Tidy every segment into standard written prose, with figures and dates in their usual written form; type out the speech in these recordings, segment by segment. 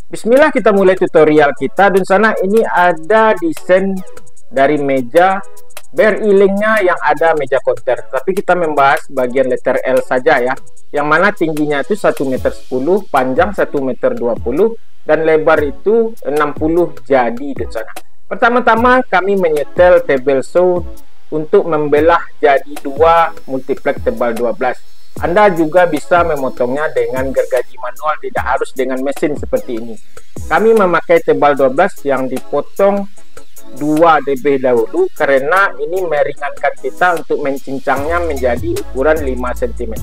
Bismillah, kita mulai tutorial kita. Dan sana ini ada desain dari meja beriringnya yang ada meja konter. Tapi kita membahas bagian letter L saja ya. Yang mana tingginya itu 1,10 meter, panjang 1,20 meter, dan lebar itu 60 jadi di sana. Pertama-tama kami menyetel table saw untuk membelah jadi dua multiplex tebal 12. Anda juga bisa memotongnya dengan gergaji manual, tidak harus dengan mesin seperti ini. Kami memakai tebal 12 yang dipotong 2 dB dahulu karena ini meringankan kita untuk mencincangnya menjadi ukuran 5 cm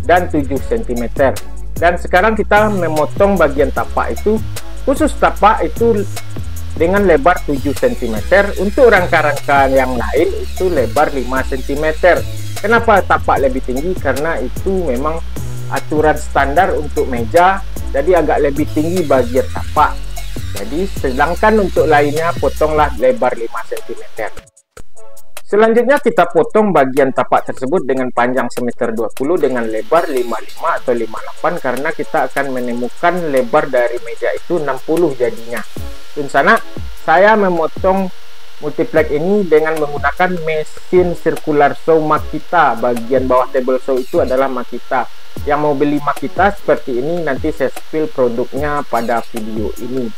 dan 7 cm. Dan sekarang kita memotong bagian tapak itu, khusus tapak itu dengan lebar 7 cm. Untuk rangka-rangka yang lain itu lebar 5 cm. Kenapa tapak lebih tinggi? Karena itu memang aturan standar untuk meja, jadi agak lebih tinggi bagian tapak. Jadi sedangkan untuk lainnya potonglah lebar 5 cm. Selanjutnya kita potong bagian tapak tersebut dengan panjang 1,20 meter dengan lebar 55 atau 58 karena kita akan menemukan lebar dari meja itu 60 jadinya. Dan sana saya memotong multiplex ini dengan menggunakan mesin circular saw Makita. Bagian bawah table saw itu adalah Makita. Yang mau beli Makita seperti ini nanti saya spill produknya pada video ini.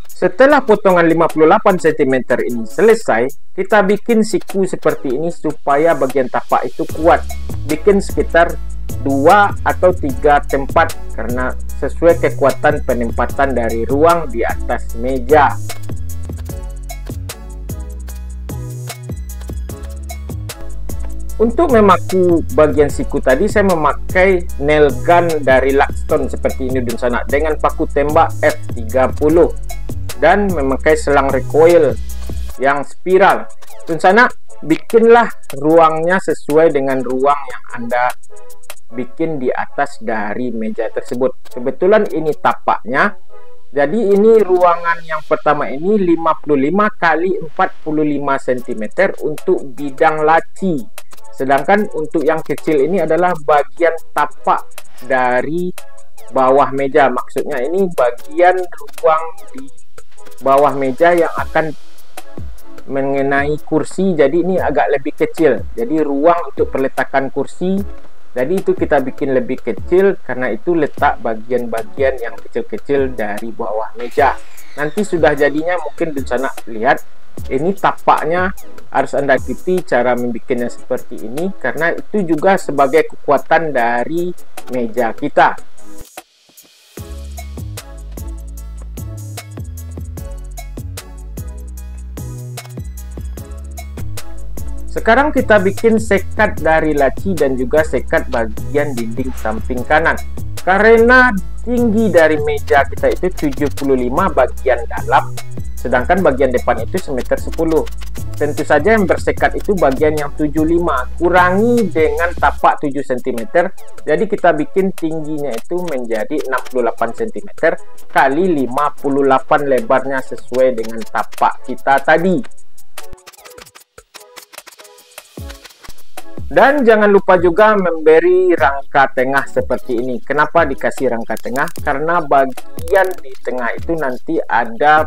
Setelah potongan 58 cm ini selesai, kita bikin siku seperti ini supaya bagian tapak itu kuat. Bikin sekitar 2 atau 3 tempat karena sesuai kekuatan penempatan dari ruang di atas meja. Untuk memaku bagian siku tadi saya memakai nail gun dari Luxton seperti ini di sana dengan paku tembak F30 dan memakai selang recoil yang spiral. Di sana bikinlah ruangnya sesuai dengan ruang yang Anda bikin di atas dari meja tersebut. Kebetulan ini tapaknya, jadi ini ruangan yang pertama ini 55 kali 45 cm untuk bidang laci. Sedangkan untuk yang kecil ini adalah bagian tapak dari bawah meja. Maksudnya ini bagian ruang di bawah meja yang akan mengenai kursi, jadi ini agak lebih kecil. Jadi ruang untuk peletakan kursi, jadi itu kita bikin lebih kecil karena itu letak bagian-bagian yang kecil-kecil dari bawah meja. Nanti sudah jadinya mungkin di sana lihat. Ini tapaknya harus Anda ikuti cara membuatnya seperti ini karena itu juga sebagai kekuatan dari meja kita. Sekarang kita bikin sekat dari laci dan juga sekat bagian dinding samping kanan. Karena tinggi dari meja kita itu 75 bagian dalam, sedangkan bagian depan itu 1,10 meter. Tentu saja yang bersekat itu bagian yang 75, kurangi dengan tapak 7 cm. Jadi kita bikin tingginya itu menjadi 68 cm kali 58 lebarnya sesuai dengan tapak kita tadi. Dan jangan lupa juga memberi rangka tengah seperti ini. Kenapa dikasih rangka tengah? Karena bagian di tengah itu nanti ada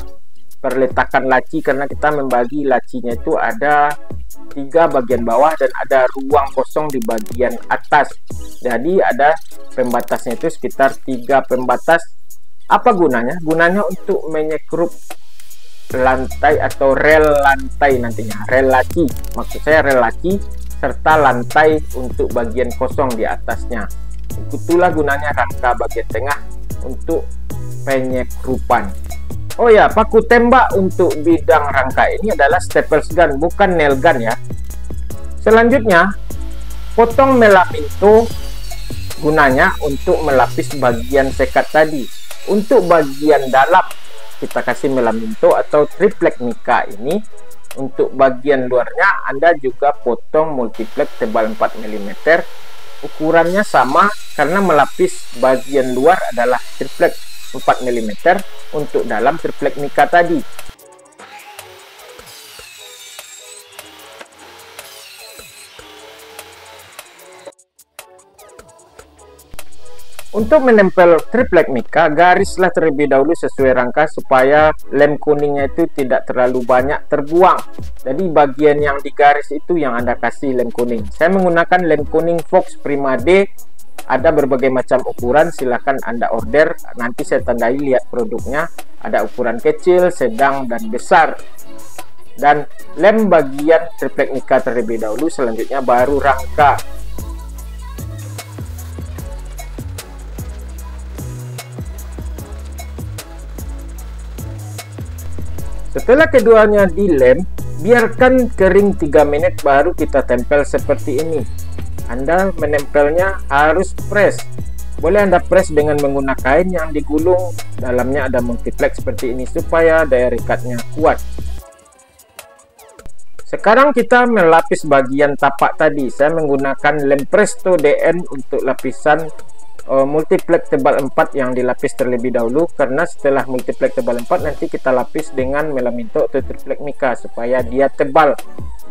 perletakan laci, karena kita membagi lacinya itu ada 3 bagian bawah dan ada ruang kosong di bagian atas. Jadi ada pembatasnya itu sekitar 3 pembatas. Apa gunanya? Gunanya untuk menyekrup lantai atau rel lantai nantinya. Rel laci, maksud saya rel laci serta lantai untuk bagian kosong di atasnya. Itulah gunanya rangka bagian tengah untuk penyekrupan. Oh ya, paku tembak untuk bidang rangka ini adalah staples gun, bukan nail gun ya. Selanjutnya, potong melaminto gunanya untuk melapis bagian sekat tadi. Untuk bagian dalam kita kasih melaminto atau triplek mica ini. Untuk bagian luarnya Anda juga potong multiplex tebal 4 mm. Ukurannya sama karena melapis bagian luar adalah triplek 4 mm, untuk dalam triplek mica tadi. Untuk menempel triplek mica, garislah terlebih dahulu sesuai rangka supaya lem kuningnya itu tidak terlalu banyak terbuang. Jadi bagian yang digaris itu yang Anda kasih lem kuning. Saya menggunakan lem kuning Fox Prima D. Ada berbagai macam ukuran, silahkan Anda order. Nanti saya tandai, lihat produknya. Ada ukuran kecil, sedang, dan besar. Dan lem bagian triplek mica terlebih dahulu, selanjutnya baru rangka. Setelah keduanya dilem, biarkan kering 3 menit baru kita tempel seperti ini. Anda menempelnya harus press. Boleh Anda press dengan menggunakan kain yang digulung, dalamnya ada multiplex seperti ini supaya daya rekatnya kuat. Sekarang kita melapis bagian tapak tadi. Saya menggunakan lem Presto DN untuk lapisan multiplex tebal 4 yang dilapis terlebih dahulu, karena setelah multiplex tebal 4 nanti kita lapis dengan melaminto atau triplek mica supaya dia tebal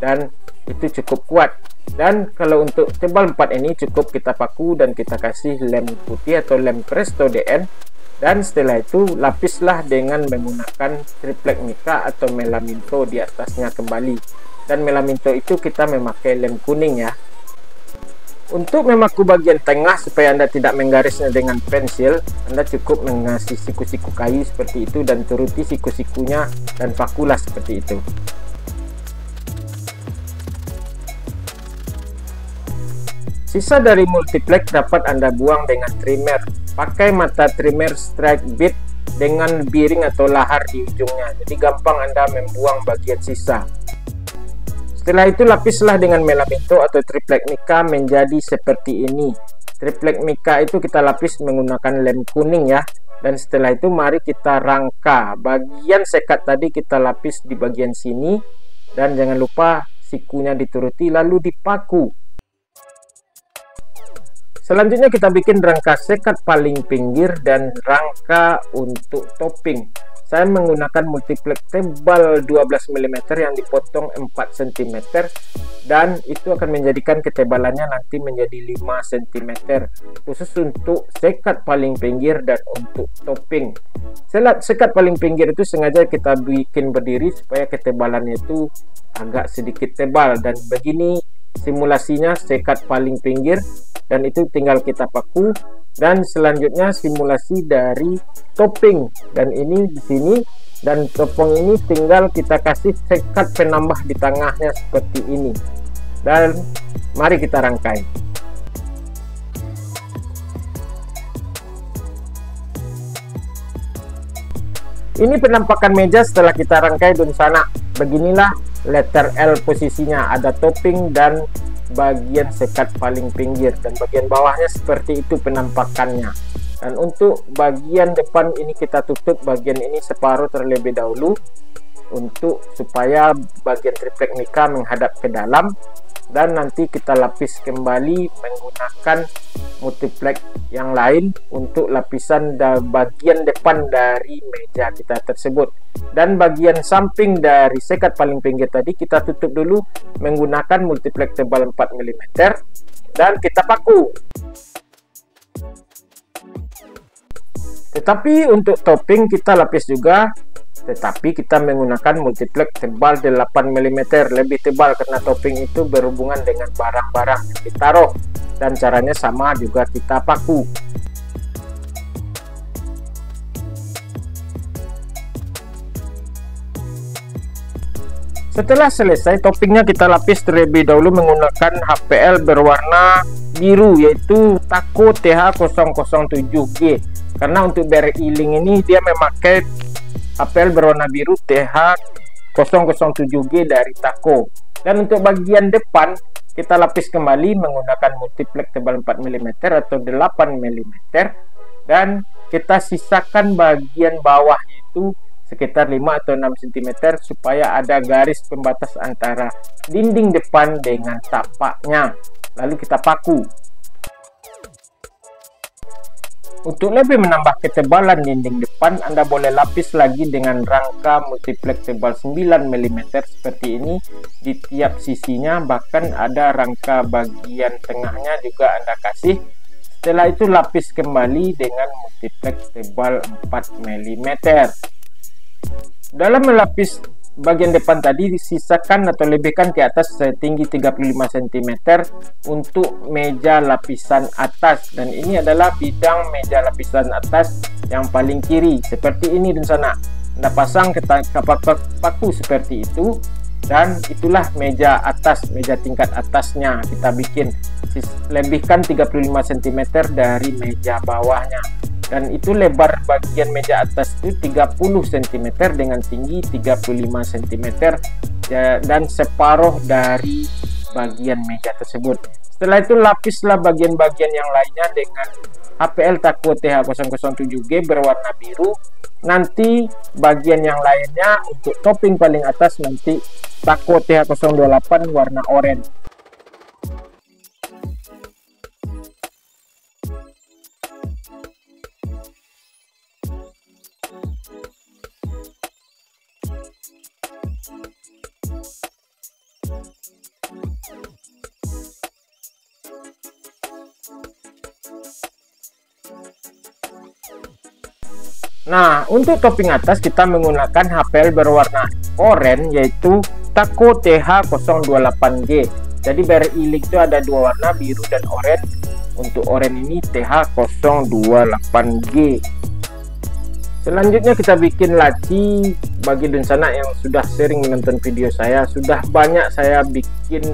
dan itu cukup kuat. Dan kalau untuk tebal 4 ini cukup kita paku dan kita kasih lem putih atau lem Presto DN, dan setelah itu lapislah dengan menggunakan triplek mica atau melaminto di atasnya kembali. Dan melaminto itu kita memakai lem kuning ya. Untuk memaku bagian tengah supaya Anda tidak menggarisnya dengan pensil, Anda cukup mengasih siku-siku kayu seperti itu dan turuti siku-sikunya dan pakulah seperti itu. Sisa dari multiplex dapat Anda buang dengan trimmer. Pakai mata trimmer strike bit dengan biring atau lahar di ujungnya. Jadi gampang Anda membuang bagian sisa. Setelah itu lapislah dengan melaminto atau triplek mica menjadi seperti ini. Triplek mica itu kita lapis menggunakan lem kuning ya. Dan setelah itu mari kita rangka. Bagian sekat tadi kita lapis di bagian sini. Dan jangan lupa sikunya dituruti lalu dipaku. Selanjutnya kita bikin rangka sekat paling pinggir dan rangka untuk topping. Saya menggunakan multiplex tebal 12 mm yang dipotong 4 cm dan itu akan menjadikan ketebalannya nanti menjadi 5 cm khusus untuk sekat paling pinggir dan untuk topping. Sekat paling pinggir itu sengaja kita bikin berdiri supaya ketebalannya itu agak sedikit tebal, dan begini simulasinya sekat paling pinggir dan itu tinggal kita paku. Dan selanjutnya simulasi dari topping, dan ini di sini, dan topping ini tinggal kita kasih sekat penambah di tengahnya seperti ini. Dan mari kita rangkai. Ini penampakan meja setelah kita rangkai di sana. Beginilah letter L posisinya, ada topping dan bagian sekat paling pinggir, dan bagian bawahnya seperti itu penampakannya. Dan untuk bagian depan ini kita tutup bagian ini separuh terlebih dahulu untuk supaya bagian triplek mica menghadap ke dalam, dan nanti kita lapis kembali menggunakan multiplex yang lain untuk lapisan bagian depan dari meja kita tersebut. Dan bagian samping dari sekat paling pinggir tadi kita tutup dulu menggunakan multiplex tebal 4 mm dan kita paku. Tetapi untuk topping kita lapis juga, tetapi kita menggunakan multiplex tebal 8 mm, lebih tebal karena topping itu berhubungan dengan barang-barang yang ditaruh, dan caranya sama juga, kita paku. Setelah selesai toppingnya kita lapis terlebih dahulu menggunakan HPL berwarna biru yaitu Taco TH007G, karena untuk berealing ini dia memakai HPL berwarna biru TH007G dari Taco. Dan untuk bagian depan kita lapis kembali menggunakan multiplex tebal 4 mm atau 8 mm, dan kita sisakan bagian bawahnya itu sekitar 5 atau 6 cm supaya ada garis pembatas antara dinding depan dengan tapaknya, lalu kita paku. Untuk lebih menambah ketebalan dinding depan, Anda boleh lapis lagi dengan rangka multiplex tebal 9 mm seperti ini di tiap sisinya, bahkan ada rangka bagian tengahnya juga Anda kasih. Setelah itu lapis kembali dengan multiplex tebal 4 mm. Dalam melapis bagian depan tadi, sisakan atau lebihkan ke atas setinggi 35 cm untuk meja lapisan atas, dan ini adalah bidang meja lapisan atas yang paling kiri seperti ini dan sana. Anda pasang ke paku seperti itu, dan itulah meja atas, meja tingkat atasnya kita bikin. Lebihkan 35 cm dari meja bawahnya, dan itu lebar bagian meja atas itu 30 cm dengan tinggi 35 cm, dan separuh dari bagian meja tersebut. Setelah itu lapislah bagian-bagian yang lainnya dengan HPL Taco TH007G berwarna biru. Nanti bagian yang lainnya untuk topping paling atas nanti Taco TH028 warna oranye. Nah, untuk topping atas kita menggunakan HPL berwarna oranye yaitu Taco TH028G. Jadi BRI Link itu ada dua warna, biru dan oranye. Untuk oranye ini TH028G. Selanjutnya kita bikin laci. Bagi Dunsana yang sudah sering menonton video saya, sudah banyak saya bikin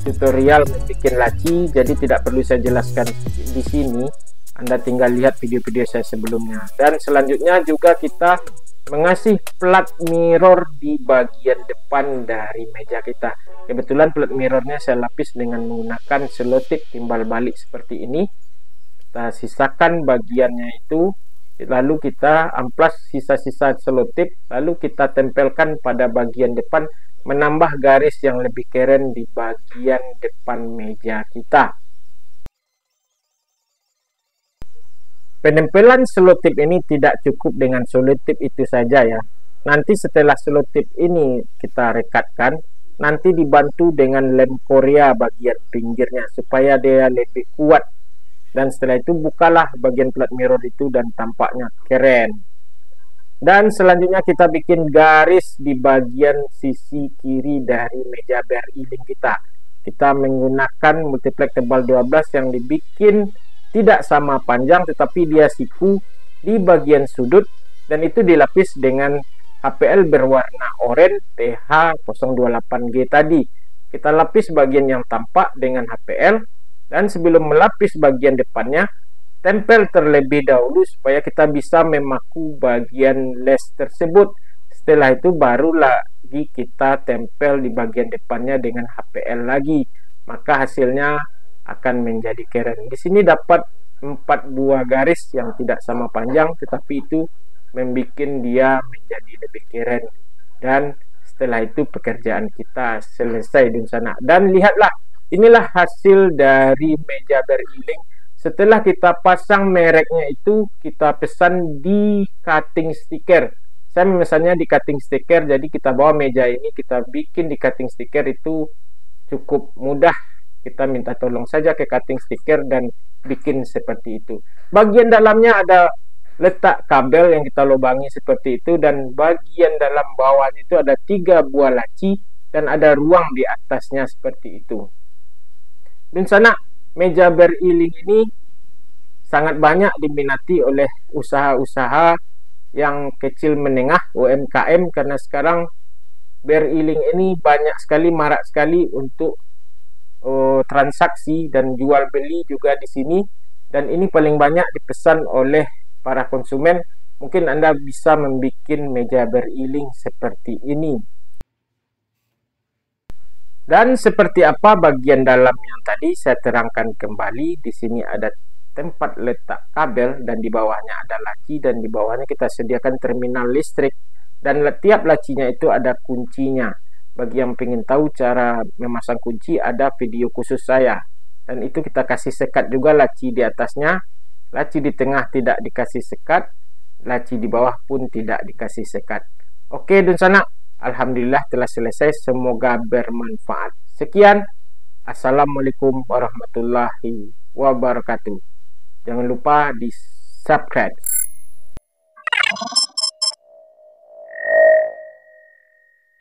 tutorial membuat laci, jadi tidak perlu saya jelaskan di sini. Anda tinggal lihat video-video saya sebelumnya. Dan selanjutnya juga kita mengasih plat mirror di bagian depan dari meja kita. Kebetulan plat mirrornya saya lapis dengan menggunakan selotip timbal balik seperti ini. Kita sisakan bagiannya itu, lalu kita amplas sisa-sisa selotip, lalu kita tempelkan pada bagian depan, menambah garis yang lebih keren di bagian depan meja kita. Penempelan selotip ini tidak cukup dengan selotip itu saja ya. Nanti setelah selotip ini kita rekatkan, nanti dibantu dengan lem Korea bagian pinggirnya supaya dia lebih kuat. Dan setelah itu bukalah bagian plat mirror itu dan tampaknya keren. Dan selanjutnya kita bikin garis di bagian sisi kiri dari meja BRI Link kita. Kita menggunakan multiplex tebal 12 yang dibikin tidak sama panjang tetapi dia siku di bagian sudut, dan itu dilapis dengan HPL berwarna oranye TH028G tadi. Kita lapis bagian yang tampak dengan HPL, dan sebelum melapis bagian depannya, tempel terlebih dahulu supaya kita bisa memaku bagian les tersebut. Setelah itu baru lagi kita tempel di bagian depannya dengan HPL lagi, maka hasilnya akan menjadi keren. Di sini dapat 4 buah garis yang tidak sama panjang, tetapi itu membuat dia menjadi lebih keren. Dan setelah itu pekerjaan kita selesai di sana. Dan lihatlah, inilah hasil dari meja BRI Link. Setelah kita pasang mereknya itu, kita pesan di cutting sticker. Saya memesannya di cutting sticker, jadi kita bawa meja ini, kita bikin di cutting sticker itu cukup mudah. Kita minta tolong saja ke cutting sticker dan bikin seperti itu. Bagian dalamnya ada letak kabel yang kita lubangi seperti itu, dan bagian dalam bawahnya itu ada 3 buah laci dan ada ruang di atasnya seperti itu. Dan sana meja BRI Link ini sangat banyak diminati oleh usaha-usaha yang kecil menengah, UMKM, karena sekarang BRI Link ini banyak sekali, marak sekali untuk transaksi dan jual beli juga di sini, dan ini paling banyak dipesan oleh para konsumen. Mungkin Anda bisa membuat meja BRI Link seperti ini. Dan seperti apa bagian dalam yang tadi saya terangkan kembali. Di sini ada tempat letak kabel dan di bawahnya ada laci, dan di bawahnya kita sediakan terminal listrik, dan tiap lacinya itu ada kuncinya. Bagi yang ingin tahu cara memasang kunci, ada video khusus saya, dan itu kita kasih sekat juga laci di atasnya. Laci di tengah tidak dikasih sekat, laci di bawah pun tidak dikasih sekat. Oke Dunsana, alhamdulillah telah selesai, semoga bermanfaat. Sekian, assalamualaikum warahmatullahi wabarakatuh. Jangan lupa di subscribe.